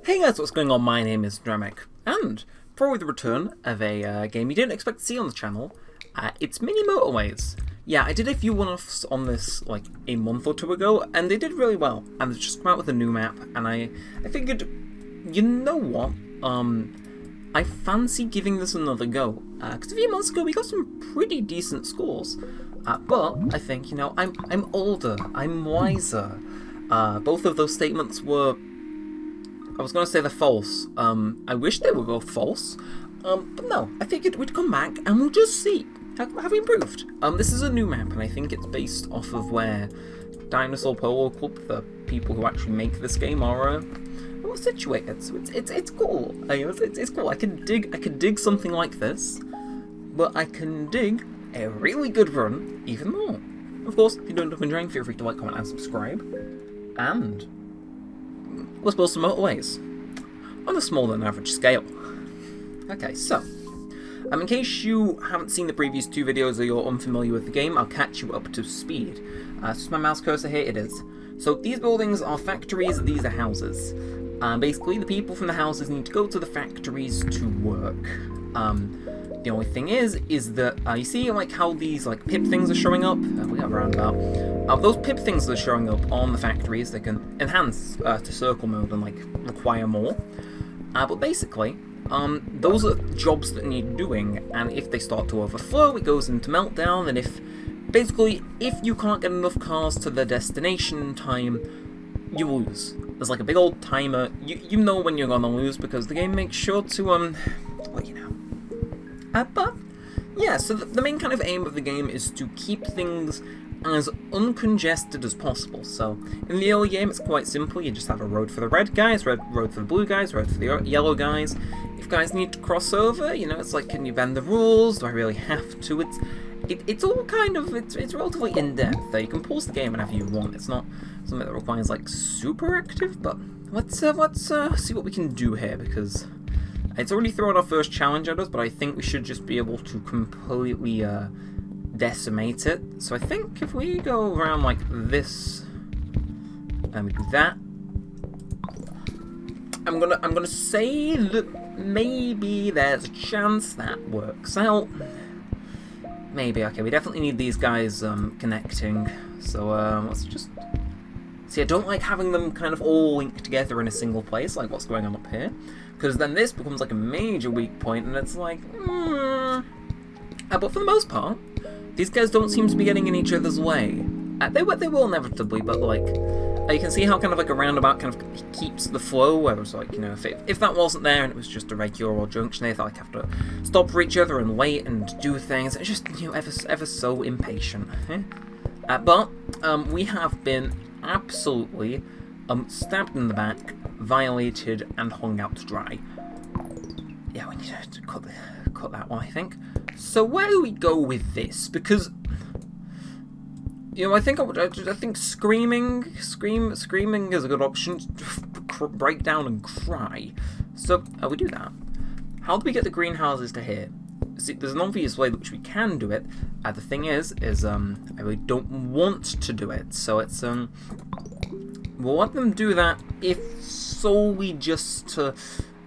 Hey guys, what's going on? My name is Neremik, and probably the return of a game you didn't expect to see on the channel. It's Mini Motorways. Yeah, I did a few one-offs on this like a month or two ago, and they did really well. And they've just come out with a new map, and I figured, you know what? I fancy giving this another go. Because a few months ago we got some pretty decent scores. But I think, you know, I'm older, I'm wiser. Both of those statements were, I was going to say they're false. I wish they were both false. But no, I figured we'd come back and we'll just see. Have we improved? This is a new map, and I think it's based off of where Dinosaur Polo Club, the people who actually make this game, are situated. So it's cool. It's cool. I can dig something like this, but I can dig a really good run even more. Of course, if you don't end up enjoying, feel free to like, comment, and subscribe. And let's build some motorways on a smaller than average scale. Okay, so in case you haven't seen the previous two videos or you're unfamiliar with the game, I'll catch you up to speed. So my mouse cursor here, it is. So these buildings are factories, these are houses. Basically, the people from the houses need to go to the factories to work. The only thing is that you see like how these like pip things are showing up? We got a roundabout. Those pip things that are showing up on the factories, they can enhance to circle mode and like require more. But basically, those are jobs that need doing, and if they start to overflow, it goes into meltdown. And if you can't get enough cars to their destination in time, you lose. There's like a big old timer. You know when you're gonna lose because the game makes sure to let you know. But yeah, so the main kind of aim of the game is to keep things as uncongested as possible. So in the early game, it's quite simple. You just have a road for the red guys, road for the blue guys, road for the yellow guys. If guys need to cross over, you know, it's like, can you bend the rules? Do I really have to? It's all kind of, it's relatively in-depth. You can pause the game whenever you want. It's not something that requires like super active, but let's see what we can do here, because it's already thrown our first challenge at us, but I think we should just be able to completely decimate it. So I think if we go around like this and we do that, I'm gonna say that maybe there's a chance that works out. Maybe. Okay, we definitely need these guys connecting. So let's just see. I don't like having them kind of all linked together in a single place, like what's going on up here, because then this becomes like a major weak point, and it's like, but for the most part, these guys don't seem to be getting in each other's way. They will inevitably, but like, you can see how kind of like a roundabout kind of keeps the flow, where it's like, you know, if that wasn't there and it was just a regular old junction, they like have to stop for each other and wait and do things. It's just, you know, ever so impatient. But we have been absolutely stabbed in the back, violated, and hung out to dry. Yeah, we need to cut that one, I think. So where do we go with this? Because, you know, I think screaming is a good option. Break down and cry. So we do that. How do we get the greenhouses to here? See, there's an obvious way which we can do it. The thing is I really don't want to do it. So it's we'll let them do that if solely just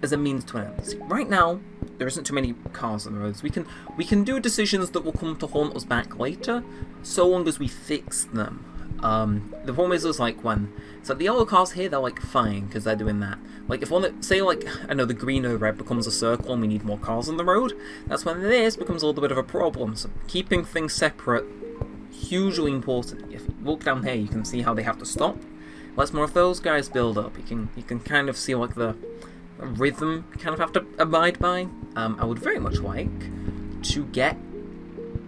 as a means to an end. See, right now there isn't too many cars on the roads. We can do decisions that will come to haunt us back later, so long as we fix them. The problem is like when so the yellow cars here, they're like fine because they're doing that. Like if one, say like, I know the green or red becomes a circle and we need more cars on the road, that's when this becomes a little bit of a problem. So keeping things separate, hugely important. If you look down here, you can see how they have to stop. Less more of those guys build up. You can kind of see like the rhythm you kind of have to abide by. I would very much like to get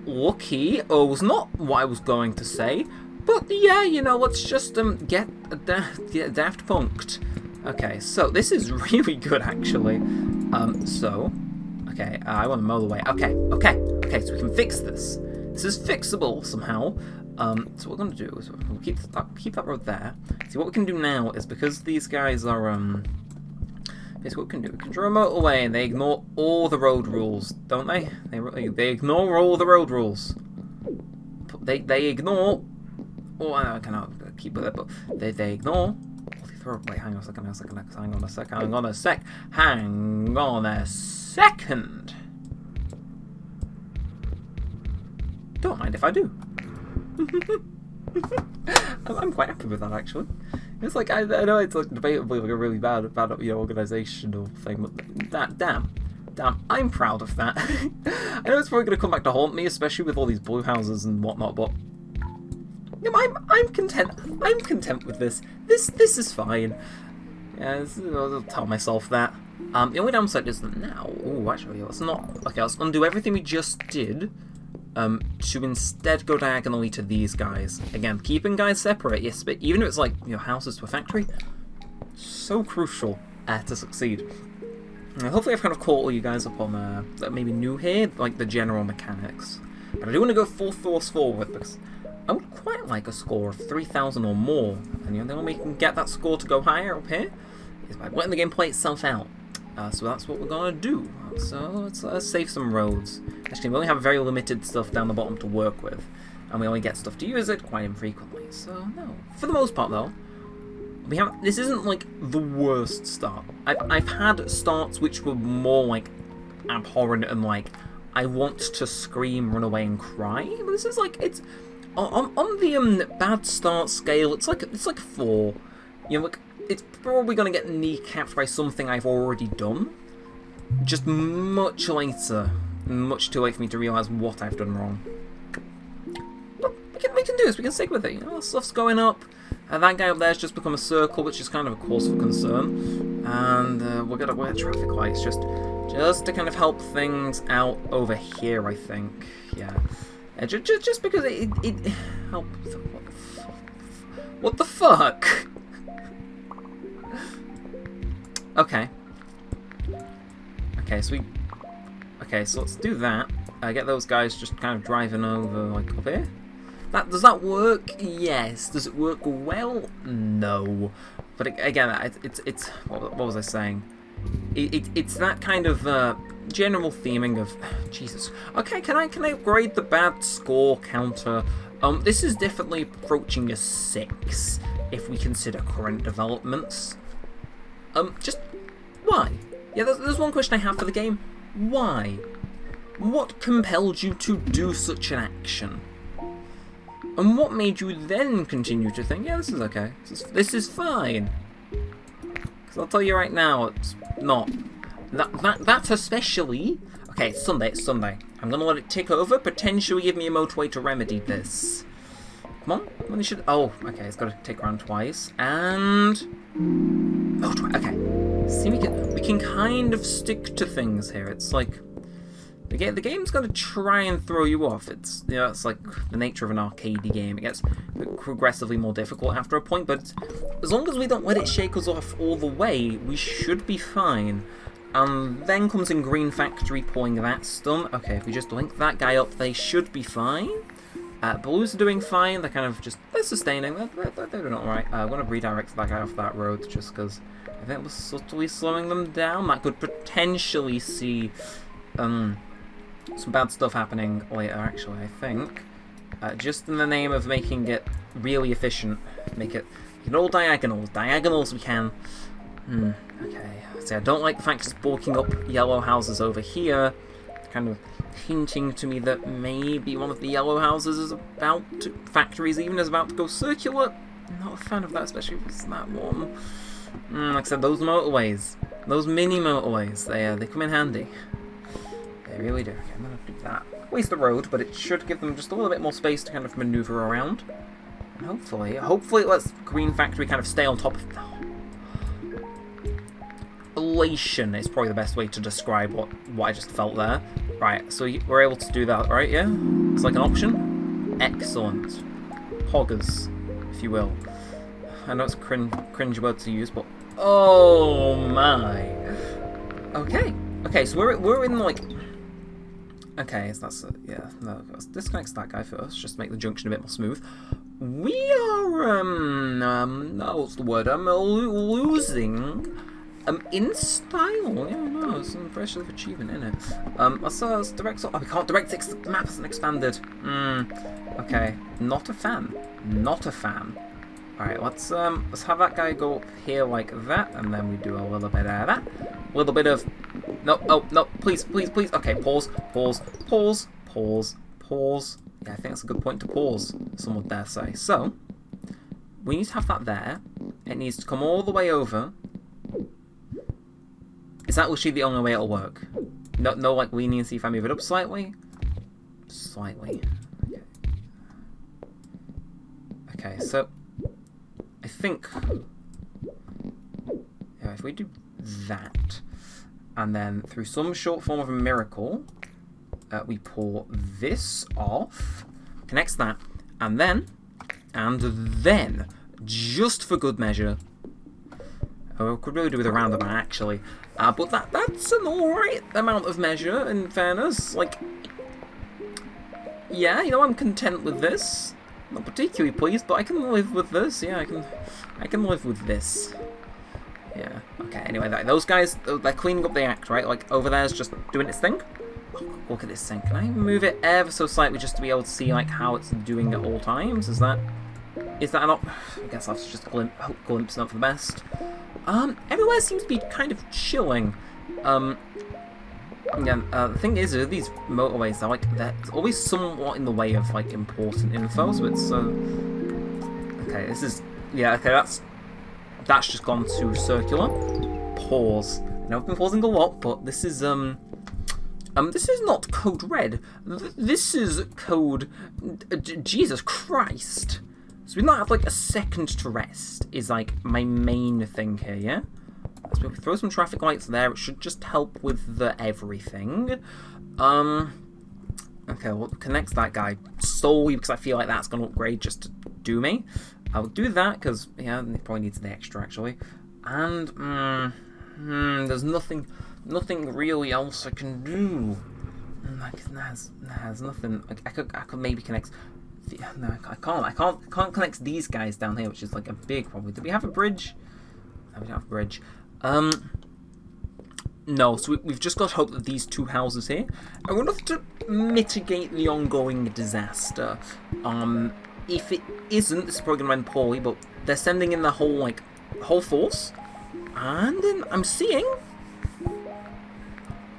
lucky. Oh, it was not what I was going to say, but yeah, you know, let's just get Daft Punked. Okay, so this is really good actually. So okay, I want to mow the way. Okay, so we can fix this. This is fixable somehow. So what we're gonna do is we'll keep that road there. See, what we can do now is, because these guys are basically what we can do, we can draw a motorway and they ignore all the road rules, don't they? They ignore all the road rules. They ignore. Oh, I cannot keep with it, but they ignore all the for... Wait, hang on a second, hang on a second. Don't mind if I do. I'm quite happy with that, actually. It's like, I know it's like debatably like a really bad organisational thing, but damn, I'm proud of that. I know it's probably going to come back to haunt me, especially with all these blue houses and whatnot, but I'm content. I'm content with this. This is fine. Yeah, I'll tell myself that. The only downside is that now... Oh, actually, let's not... Okay, let's undo everything we just did to instead go diagonally to these guys. Again, keeping guys separate, yes, but even if it's like, houses to a factory, so crucial to succeed. Hopefully I've kind of caught all you guys up on that maybe new here, like the general mechanics. But I do want to go full force forward because I would quite like a score of 3,000 or more. And the only way we can get that score to go higher up here is by letting the game play itself out. So that's what we're going to do. So let's save some roads. Actually, we only have very limited stuff down the bottom to work with. And we only get stuff to use it quite infrequently. So, no. For the most part, though, this isn't, like, the worst start. I've had starts which were more, like, abhorrent and, like, I want to scream, run away, and cry. But this is, like, it's... On the bad start scale, it's like 4. Like, it's probably going to get kneecapped by something I've already done. Just much later. Much too late for me to realise what I've done wrong. But we can do this, we can stick with it. Stuff's going up. That guy up there's just become a circle, which is kind of a cause for concern. And we're going to wear traffic lights just to kind of help things out over here, I think. Yeah. Just because it helps. What the fuck? Okay. So let's do that. Get those guys just kind of driving over, like, up here. Does that work? Yes. Does it work well? No. But again, it's what was I saying? It's that kind of general theming of Jesus. Okay, can I upgrade the bad score counter? This is definitely approaching a 6 if we consider current developments. Just why? Yeah, there's one question I have for the game. Why? What compelled you to do such an action? And what made you then continue to think, yeah, this is okay. This is fine. Because I'll tell you right now, it's not. That especially... Okay, it's Sunday. I'm going to let it tick over, potentially give me a motorway to remedy this. Come on, when it should... Oh, okay, it's got to tick around twice. And... Motorway, okay. See, we can kind of stick to things here. It's like... The game's going to try and throw you off. It's it's like the nature of an arcadey game. It gets progressively more difficult after a point, but as long as we don't let it shake us off all the way, we should be fine. And then comes in Green Factory pulling that stun. Okay, if we just link that guy up, they should be fine. Blues are doing fine. They're kind of just... They're sustaining. They're doing alright. I'm going to redirect that guy off that road just because I think we're subtly slowing them down. That could potentially see... some bad stuff happening later, actually, I think. Just in the name of making it really efficient. Make it all diagonals. Diagonals we can. Okay. See, I don't like the fact it's bulking up yellow houses over here. Kind of hinting to me that maybe one of the yellow houses is about to... Factories even is about to go circular. Not a fan of that, especially if it's that one. Like I said, those motorways. Those mini motorways. They come in handy. They really do. Okay, I'm going to do that. Waste the road, but it should give them just a little bit more space to kind of maneuver around. And hopefully it lets Green Factory kind of stay on top of... Elation is probably the best way to describe what I just felt there. Right, so we're able to do that, right? Yeah? It's like an option. Excellent. Poggers, if you will. I know it's a cringe word to use, but... Oh my! Okay, so we're in, like... Okay, so that's yeah. No, let's disconnect that guy first, just to make the junction a bit more smooth. We are what's the word? Losing in style. Yeah, no, it's an impressive achievement, isn't it? Let's direct. Oh, we can't direct it. The map hasn't expanded. Okay, not a fan. Not a fan. Alright, let's have that guy go up here like that, and then we do a little bit of that. A little bit of... No, oh, no, please, please, please. Okay, pause, pause, pause, pause, pause. Yeah, I think that's a good point to pause, some would dare say. So, we need to have that there. It needs to come all the way over. Is that literally the only way it'll work? No, no, like, leniency if I move it up slightly? Slightly. Okay. Okay, so... I think, yeah, if we do that, and then through some short form of a miracle, we pull this off, connects that, and then, just for good measure, we could really do with a roundabout actually, but that's an alright amount of measure, in fairness. Like, yeah, you know, I'm content with this. Not particularly pleased, but I can live with this. Yeah, I can live with this. Yeah. Okay. Anyway, those guys, they're cleaning up the act, right? Like over there's just doing its thing. Look at this thing. Can I move it ever so slightly just to be able to see like how it's doing at all times? Is that not? I guess that's just a glimpse, not for the best. Everywhere seems to be kind of chilling. Yeah, the thing is, these motorways, they're always somewhat in the way of like important info. So it's okay. This is okay. That's just gone to circular. Pause. I know I've been pausing a lot, but this is this is not code red. This is code Jesus Christ. So we not have like a second to rest. Is like my main thing here. Yeah. So we throw some traffic lights there. It should just help with the everything. Okay, well, connects that guy solely because I feel like that's going to upgrade just to do me. I'll do that because, yeah, it probably needs the extra actually. And, there's nothing really else I can do. There's nothing. I could maybe connect. No, I can't connect these guys down here, which is like a big problem. Do we have a bridge? No, we don't have a bridge. No, so we've just got to hope that these two houses here are enough to mitigate the ongoing disaster. If it isn't, this is probably going to end poorly, but they're sending in the whole force, and then I'm seeing...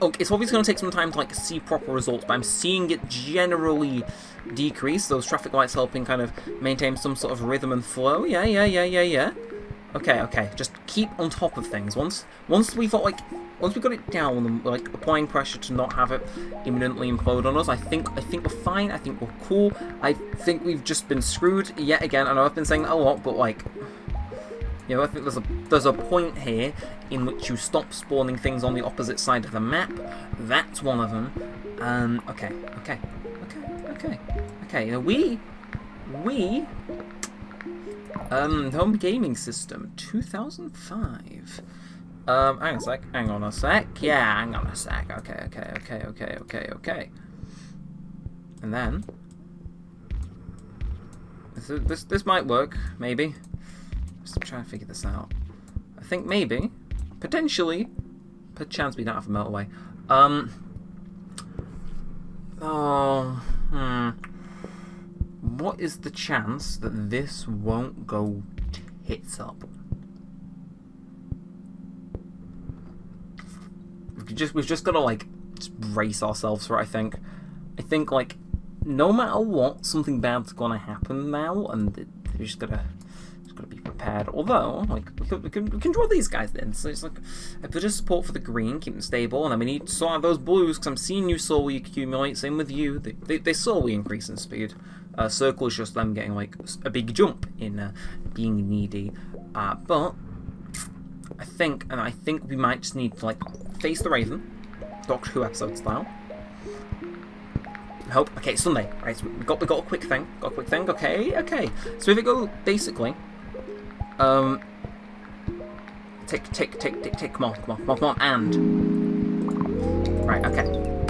Okay, it's obviously going to take some time to like see proper results, but I'm seeing it generally decrease. Those traffic lights helping kind of maintain some sort of rhythm and flow. Yeah. Okay. Just keep on top of things. Once we got it down and like applying pressure to not have it imminently implode on us, I think we're fine. I think we're cool. I think we've just been screwed yet again. I know I've been saying that a lot, but like, you know, I think there's a point here in which you stop spawning things on the opposite side of the map. That's one of them. Okay. You know, we home gaming system 2005. Hang on a sec. Yeah, hang on a sec. Okay. And then this might work, maybe. Just trying to figure this out. I think maybe, potentially, perchance we don't have a motorway. What is the chance that this won't go tits up? We've just got to like just brace ourselves for it. I think like no matter what, something bad's gonna happen now, and we just gotta be prepared. Although, like, we can draw these guys in. So it's like a bit of support for the green, keep them stable, and then we need to sort out those blues because I'm seeing you slowly accumulate. Same with you. They slowly increase in speed. Circle is just them getting like a big jump in being needy. But I think we might just need to like face the Raven, Doctor Who episode style. Hope. Okay, Sunday. Right, so we got a quick thing. Okay. So if it go basically, tick. Come on, and right. Okay.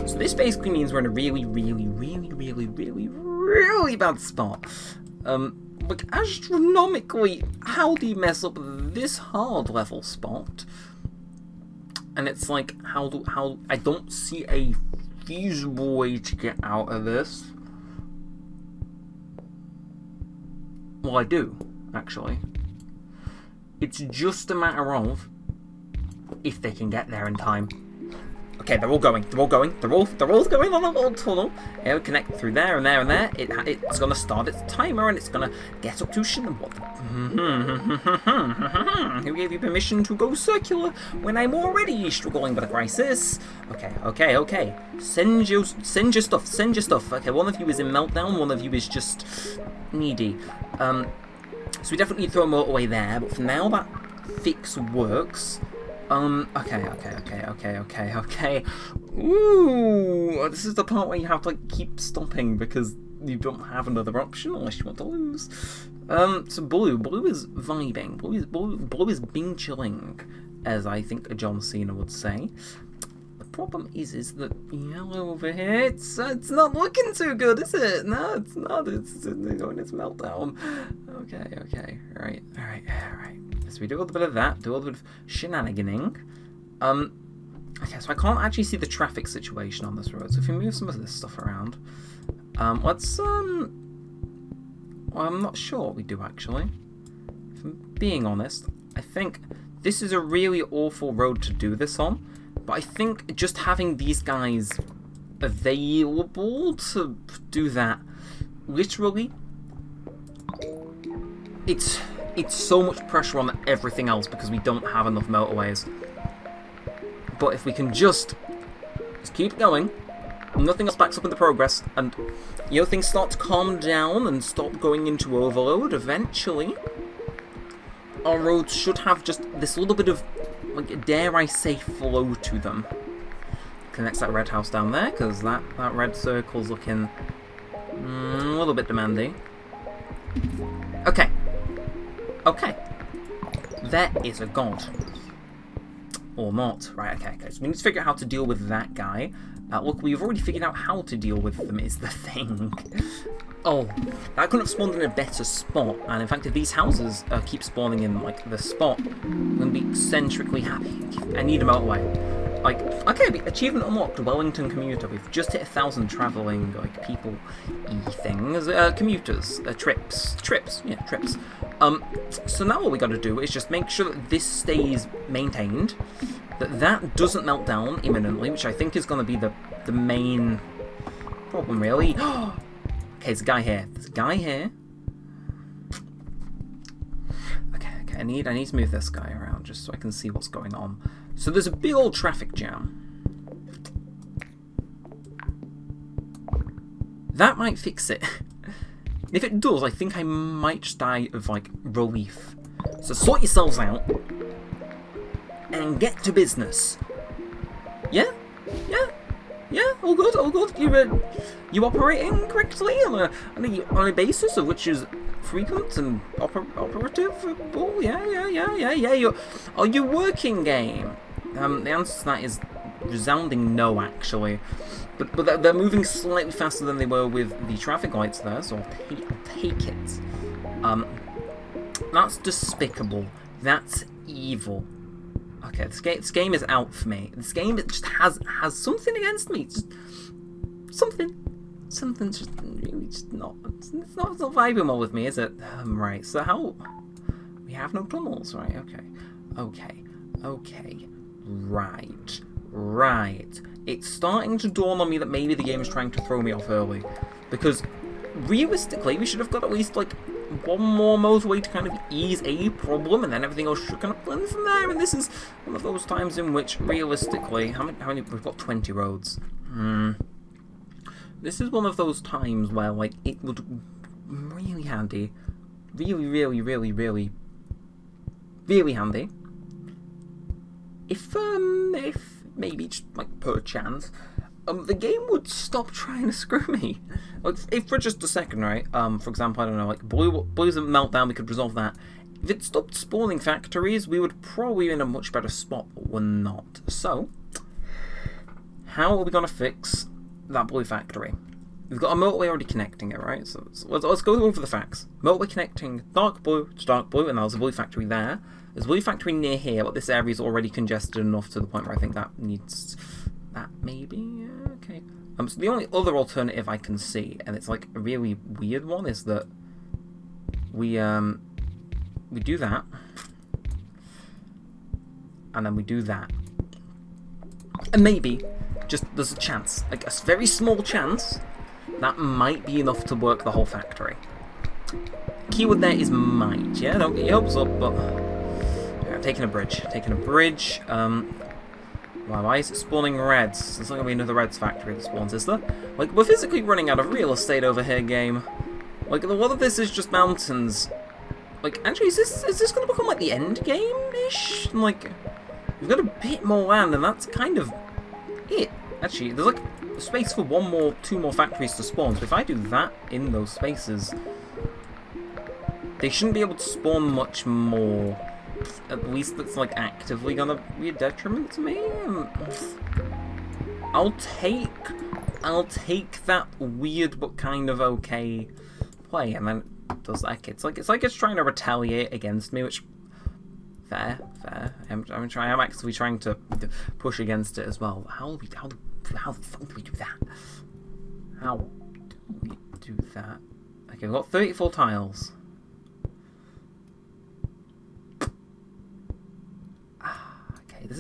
So this basically means we're in a really bad spot. Like astronomically, how do you mess up this hard level spot? And it's like, how I don't see a feasible way to get out of this. Well, I do. actually. It's just a matter of if they can get there in time. Okay, they're all going. They're all going on a little tunnel. It'll connect through there and there and there. It's gonna start its timer and it's gonna get up to what? Who gave you permission to go circular when I'm already struggling with a crisis? Okay. Send your stuff. Okay, one of you is in meltdown. One of you is just needy. So we definitely need to throw a motorway there. But for now, that fix works. Okay. Ooh, this is the part where you have to, like, keep stopping because you don't have another option unless you want to lose. So Blue is vibing. Blue is being chilling, as I think John Cena would say. The problem is that Yellow over here, it's not looking too good, is it? No, it's not. It's going its meltdown. Okay. All right. So we do a little bit of that, do a little bit of shenaniganing. Okay, so I can't actually see the traffic situation on this road. So if we move some of this stuff around, let's well, I'm not sure what we do actually. If I'm being honest, I think this is a really awful road to do this on. But I think just having these guys available to do that, literally, it's so much pressure on everything else because we don't have enough motorways. But if we can just keep going, nothing else backs up in the progress, and things start to calm down and stop going into overload, eventually our roads should have just this little bit of, like, dare I say, flow to them. Connects that red house down there, because that red circle's looking a little bit demanding. Okay. There is a god. Or not. Right, okay. So we need to figure out how to deal with that guy. Look, we've already figured out how to deal with them, is the thing. Oh, that couldn't have spawned in a better spot. And in fact, if these houses keep spawning in, like, the spot, I'm going to be eccentrically happy. I need a motorway. Like, okay, achievement unlocked, Wellington commuter. We've just hit 1,000 travelling, like, people-y things. Commuters. Trips. So now what we got to do is just make sure that this stays maintained, that doesn't melt down imminently, which I think is going to be the main problem, really. Okay, there's a guy here. Okay, I need to move this guy around just so I can see what's going on. So there's a big old traffic jam. That might fix it. If it does, I think I might just die of, like, relief. So sort yourselves out and get to business. Yeah, all good. You operating correctly on a basis of which is frequent and operative? Oh, yeah. Are you working, game? The answer to that is resounding no, actually. But they're moving slightly faster than they were with the traffic lights there, so I'll take it. That's despicable. That's evil. Okay, this game is out for me. This game just has something against me. Just something's just really just not. It's not vibing well with me, is it? Right. So how? We have no tunnels, right? Okay. Right. It's starting to dawn on me that maybe the game is trying to throw me off early, because realistically we should have got at least, like, one more motorway to kind of ease a problem, and then everything else should kind of blend from there. And this is one of those times in which, realistically, how many? We've got 20 roads. This is one of those times where, like, it would really handy, really handy, if maybe just, like, per chance, the game would stop trying to screw me. Like, if for just a second, right? For example, I don't know, like, Blue's a meltdown, we could resolve that. If it stopped spawning factories, we would probably be in a much better spot, but we're not. So, how are we going to fix that blue factory? We've got a motorway already connecting it, right? So let's go over the facts. Motorway connecting dark blue to dark blue, and there's a blue factory there. There's a blue factory near here, but this area is already congested enough to the point where I think that needs that, maybe? Yeah, okay. So the only other alternative I can see, and it's, like, a really weird one, is that we we do that. And then we do that. And maybe, just there's a chance, like a very small chance, that might be enough to work the whole factory. Keyword there is might, yeah? Don't get your hopes up, but... Yeah, I'm taking a bridge. Why is it spawning reds? There's not going to be another reds factory that spawns, is there? Like, we're physically running out of real estate over here, game. Like, a lot of this is just mountains. Like, actually, is this going to become, like, the end game-ish? Like, we've got a bit more land, and that's kind of it. Actually, there's, like, space for two more factories to spawn, so if I do that in those spaces, they shouldn't be able to spawn much more. At least that's, like, actively gonna be a detriment to me. I'll take that weird but kind of okay play, and then it does like it's like it's trying to retaliate against me, which fair. I'm actively trying to push against it as well. How the fuck do we do that? How do we do that? Okay, we've got 34 tiles. This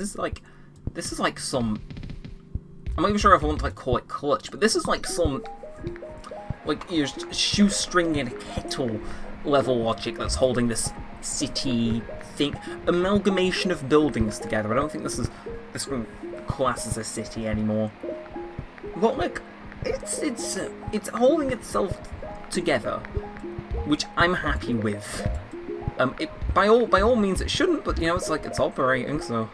is like some... I'm not even sure if I want to like call it clutch, but this is like some... Like, you're shoestring in a kettle level logic that's holding this city thing. Amalgamation of buildings together. I don't think this one class as a city anymore. But like, it's holding itself together, which I'm happy with. By all means it shouldn't, but you know, it's like it's operating, so...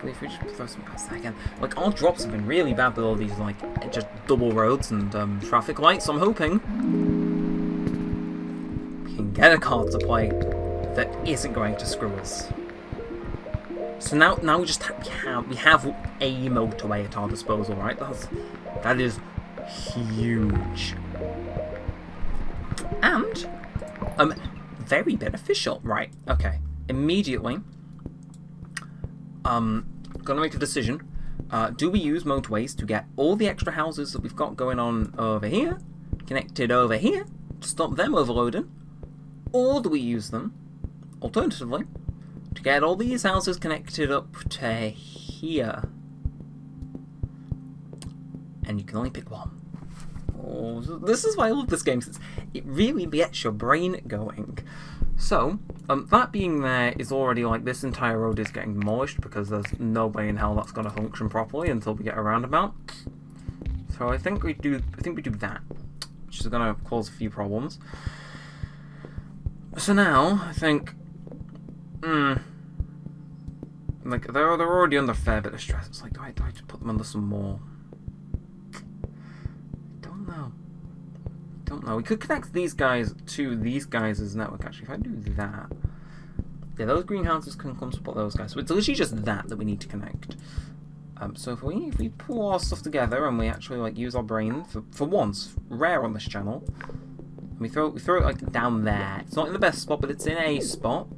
If we just throw some past that again. Like, our drops have been really bad with all these, like, just double roads and traffic lights. So I'm hoping we can get a card to play that isn't going to screw us. So now we just we have a motorway at our disposal, right? That is huge. And very beneficial, right? Okay, immediately. Gonna make a decision. Do we use motorways to get all the extra houses that we've got going on over here connected over here to stop them overloading? Or do we use them, alternatively, to get all these houses connected up to here? And you can only pick one. Oh, this is why I love this game, since it really gets your brain going. So, that being there is already like this entire road is getting demolished because there's no way in hell that's going to function properly until we get a roundabout. So I think we do that, which is going to cause a few problems. So now I think, like they're already under a fair bit of stress. It's like, do I just put them under some more? Don't know. We could connect these guys to these guys' network, actually. If I do that... Yeah, those greenhouses can come support those guys. So it's literally just that we need to connect. So if we pull our stuff together and we actually like use our brain for once, rare on this channel, and we throw it like down there. It's not in the best spot, but it's in a spot.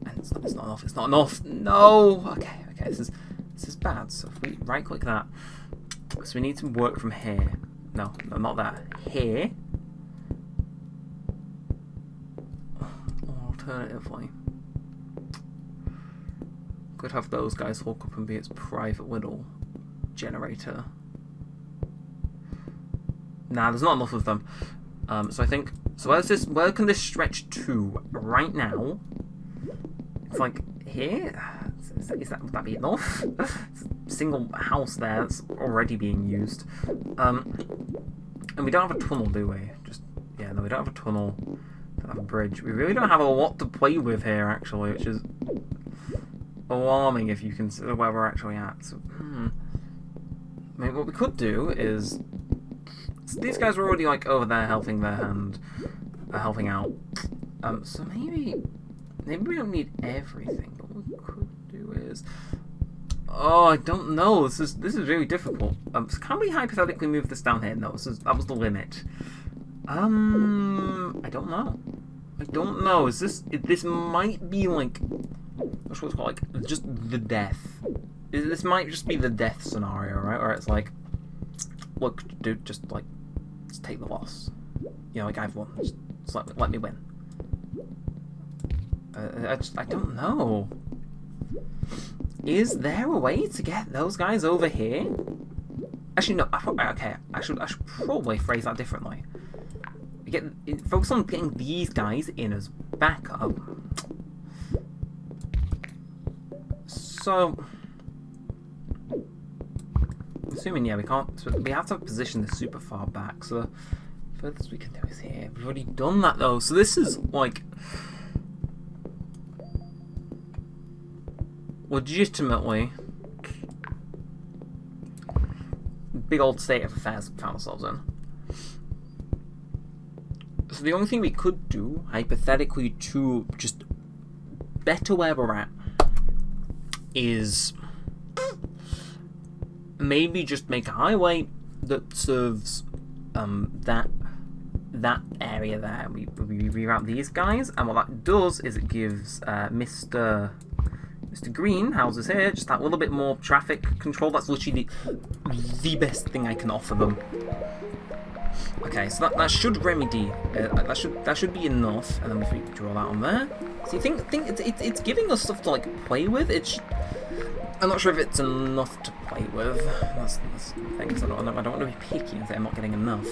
And it's not enough. It's not enough. No. Okay. This is bad. So if we right click that, so we need to work from here. No, not that. Here. Alternatively, could have those guys hook up and be its private little generator. Nah, there's not enough of them. So I think. So where can this stretch to right now? It's like here. Would that be enough? Single house there that's already being used. And we don't have a tunnel, do we? No, we don't have a tunnel. Don't have a bridge. We really don't have a lot to play with here, actually, which is alarming if you consider where we're actually at. So, I mean, what we could do is... So these guys are already, like, over there helping their hand. Helping out. So maybe we don't need everything, but what we could do is... Oh, I don't know. This is really difficult. So can we hypothetically move this down here? No, that was the limit. I don't know. This might be like, what's it called? Like just the death. This might just be the death scenario, right? Where it's like, look, dude, just take the loss. You know, like I've won. Just let me win. I don't know. Is there a way to get those guys over here? Actually, no. Okay, I should probably phrase that differently. Focus on getting these guys in as backup. So, assuming we can't. So we have to position this super far back. So the furthest we can do is here. We've already done that though. So this is like legitimately big old state of affairs we found ourselves in. So the only thing we could do, hypothetically, to just better where we're at, is maybe just make a highway that serves that area there. We reroute these guys, and what that does is it gives Mr. Green houses here just that little bit more traffic control. That's literally the best thing I can offer them. Okay, so that should remedy. That should be enough, and then if we draw that on there. So you think it's giving us stuff to like play with. I'm not sure if it's enough to play with. That's the thing. I don't want to be picky and say I'm not getting enough.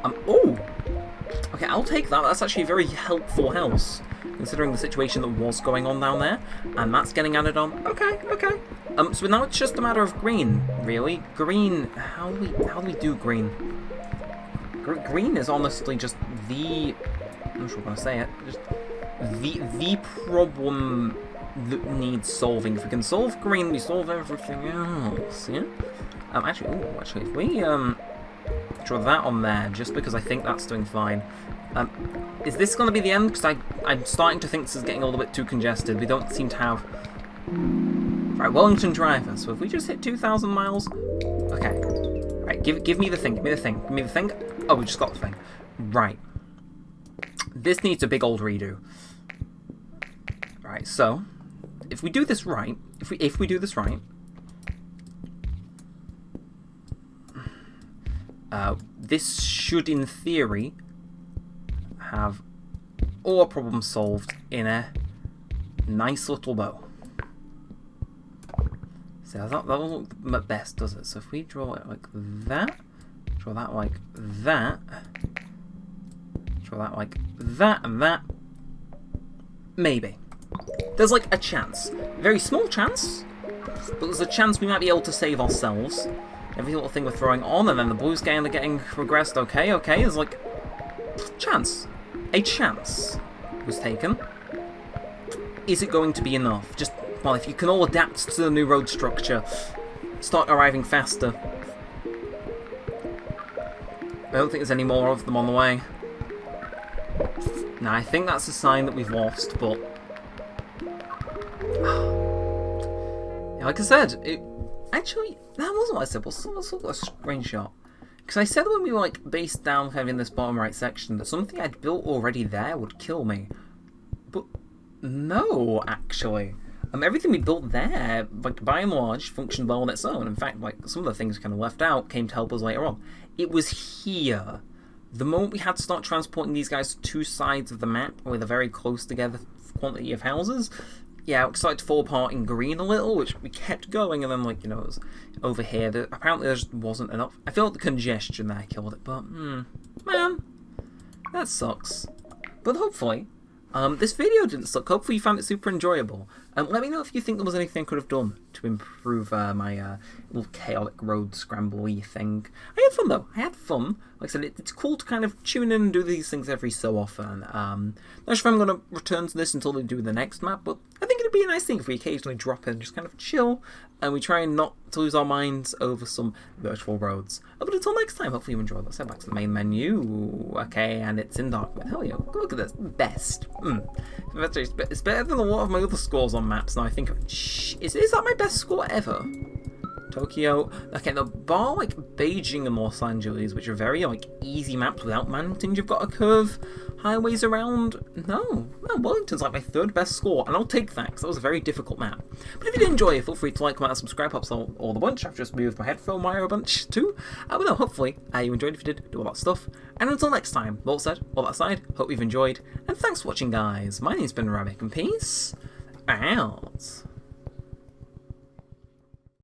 Oh, okay, I'll take that. That's actually a very helpful house, considering the situation that was going on down there, and that's getting added on. Okay. So now it's just a matter of green, really. Green. How do we do green? Green is honestly just the. I'm not sure I'm gonna say it. Just the problem that needs solving. If we can solve green, we solve everything else. Yeah. Actually, if we draw that on there, just because I think that's doing fine. Is this going to be the end? Because I'm starting to think this is getting a little bit too congested. We don't seem to have. Right, Wellington Driver. So if we just hit 2,000 miles, okay. Right, give me the thing. Give me the thing. Oh, we just got the thing. Right. This needs a big old redo. Right, so if we do this right, if we do this right, this should, in theory, have all our problems solved in a nice little bow. So that doesn't look at best, does it? So if we draw it like that, draw that like that, draw that like that and that, maybe. There's like a chance. A very small chance, but there's a chance we might be able to save ourselves. Every little thing we're throwing on, and then the blues end up getting regressed. Okay, there's like chance. A chance was taken. Is it going to be enough? Just, well, if you can all adapt to the new road structure, start arriving faster. I don't think there's any more of them on the way. Now, I think that's a sign that we've lost, but yeah, like I said, actually, that wasn't what I said. Let's look at a screenshot. Because I said when we were like based down kind of in this bottom right section that something I'd built already there would kill me. But no, actually. Everything we built there, like by and large, functioned well on its own. In fact, like some of the things kind of left out came to help us later on. It was here. The moment we had to start transporting these guys to two sides of the map with a very close together quantity of houses, yeah, it started to fall apart in green a little, which we kept going, and then, like, you know, it was over here. Apparently there just wasn't enough. I feel like the congestion there killed it, but, man, that sucks. But hopefully, this video didn't suck. Hopefully you found it super enjoyable. Let me know if you think there was anything I could have done to improve my little chaotic road scramble-y thing. I had fun, though. I had fun. Like I said, it's cool to kind of tune in and do these things every so often. Not sure if I'm going to return to this until we do the next map, but I think it'd be a nice thing if we occasionally drop in and just kind of chill, and we try not to lose our minds over some virtual roads. But until next time, hopefully you enjoyed. Let's head back to the main menu. Okay, and it's in dark mode. Hell yeah, look at this. Best. It's better than a lot of my other scores on maps now. I think, is that my best score ever? Tokyo. Okay, there are like Beijing and Los Angeles, which are very like easy maps without mountains. You've got to curve highways around. No, Wellington's like my third best score, and I'll take that because that was a very difficult map. But if you did enjoy it, feel free to like, comment, and subscribe. Helps all the bunch. I've just moved my headphone wire a bunch too. But no, hopefully you enjoyed. If you did, do all that stuff. And until next time, all said, all that aside, hope you've enjoyed, and thanks for watching, guys. My name's been Neremik, and peace out.